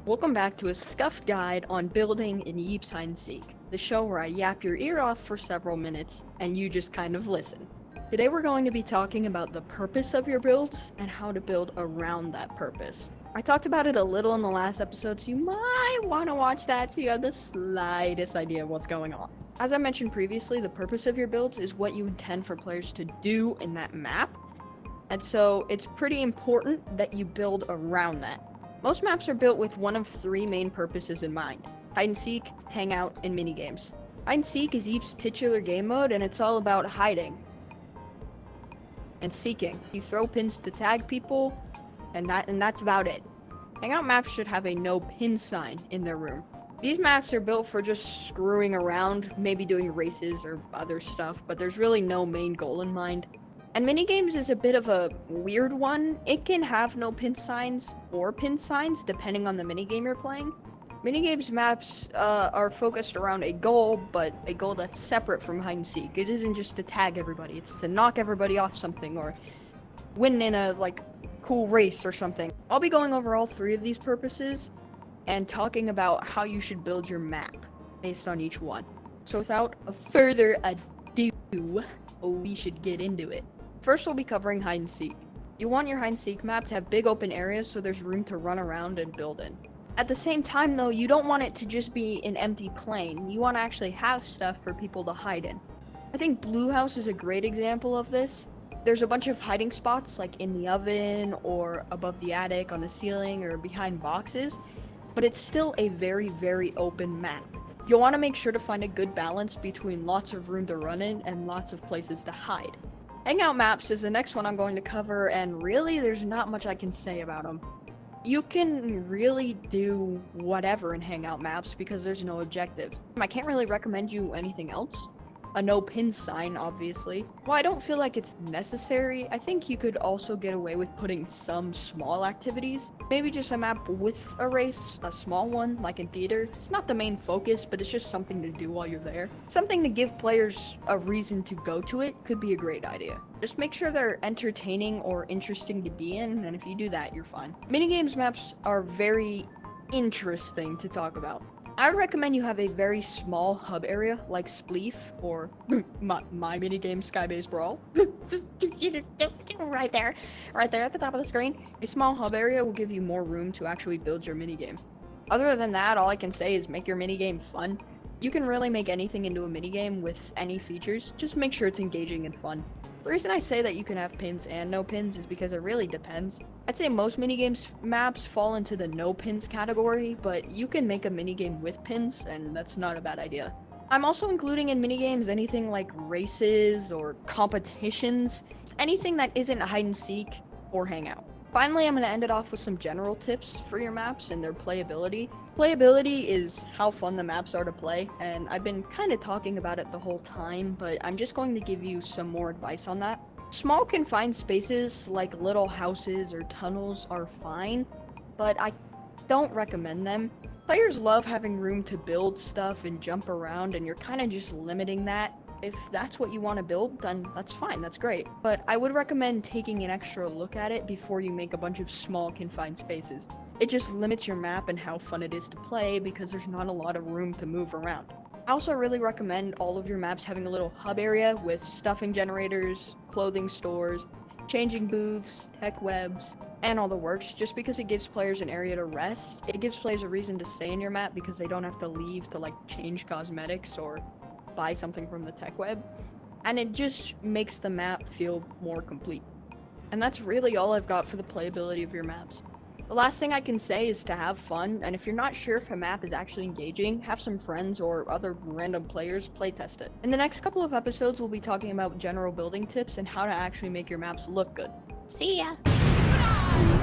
Welcome back to a Scuffed guide on building in Yeeps hide and seek, the show where I yap your ear off for several minutes and you just kind of listen. Today we're going to be talking about the purpose of your builds and how to build around that purpose. I talked about it a little in the last episode, so you might want to watch that so you have the slightest idea of what's going on. As I mentioned previously, the purpose of your builds is what you intend for players to do in that map, and so it's pretty important that you build around that. Most maps are built with one of three main purposes in mind: hide and seek, hangout, and minigames. Hide and seek is Yeeps' titular game mode, and it's all about hiding and seeking. You throw pins to tag people, and that's about it. Hangout maps should have a no pin sign in their room. These maps are built for just screwing around, maybe doing races or other stuff, but there's really no main goal in mind. And minigames is a bit of a weird one. It can have no pin signs or pin signs depending on the minigame you're playing. Minigames maps are focused around a goal, but a goal that's separate from hide and seek. It isn't just to tag everybody, it's to knock everybody off something or win in a cool race or something. I'll be going over all three of these purposes and talking about how you should build your map based on each one. So without further ado, we should get into it. First, we'll be covering hide and seek. You want your hide and seek map to have big open areas so there's room to run around and build in. At the same time though, you don't want it to just be an empty plain. You want to actually have stuff for people to hide in. I think Blue House is a great example of this. There's a bunch of hiding spots like in the oven or above the attic, on the ceiling, or behind boxes, but it's still a very, very open map. You'll want to make sure to find a good balance between lots of room to run in and lots of places to hide. Hangout maps is the next one I'm going to cover, and really there's not much I can say about them. You can really do whatever in hangout maps because there's no objective. I can't really recommend you anything else. A no pin sign, obviously. While I don't feel like it's necessary, I think you could also get away with putting some small activities. Maybe just a map with a race, a small one, like in theater. It's not the main focus, but it's just something to do while you're there. Something to give players a reason to go to it could be a great idea. Just make sure they're entertaining or interesting to be in, and if you do that, you're fine. Minigames maps are very interesting to talk about. I would recommend you have a very small hub area like Spleef or my minigame Skybase Brawl. right there at the top of the screen. A small hub area will give you more room to actually build your minigame. Other than that, all I can say is make your minigame fun. You can really make anything into a minigame with any features, just make sure it's engaging and fun. The reason I say that you can have pins and no pins is because it really depends. I'd say most minigames maps fall into the no pins category, but you can make a minigame with pins, and that's not a bad idea. I'm also including in minigames anything like races or competitions, anything that isn't hide and seek or hangout. Finally, I'm going to end it off with some general tips for your maps and their playability. Playability is how fun the maps are to play, and I've been kind of talking about it the whole time, but I'm just going to give you some more advice on that. Small confined spaces like little houses or tunnels are fine, but I don't recommend them. Players love having room to build stuff and jump around, and you're kind of just limiting that. If that's what you want to build, then that's fine, that's great. But I would recommend taking an extra look at it before you make a bunch of small confined spaces. It just limits your map and how fun it is to play because there's not a lot of room to move around. I also really recommend all of your maps having a little hub area with stuffing generators, clothing stores, changing booths, tech webs, and all the works, just because it gives players an area to rest. It gives players a reason to stay in your map because they don't have to leave to change cosmetics or buy something from the tech web, and it just makes the map feel more complete. And that's really all I've got for the playability of your maps. The last thing I can say is to have fun, and if you're not sure if a map is actually engaging, have some friends or other random players playtest it. In the next couple of episodes, we'll be talking about general building tips and how to actually make your maps look good. See ya!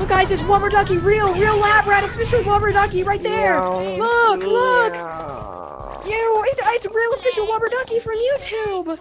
Look guys, it's Wubberducky, real lab rat, official Wubberducky right there! Look! It's real official Wubberducky from YouTube!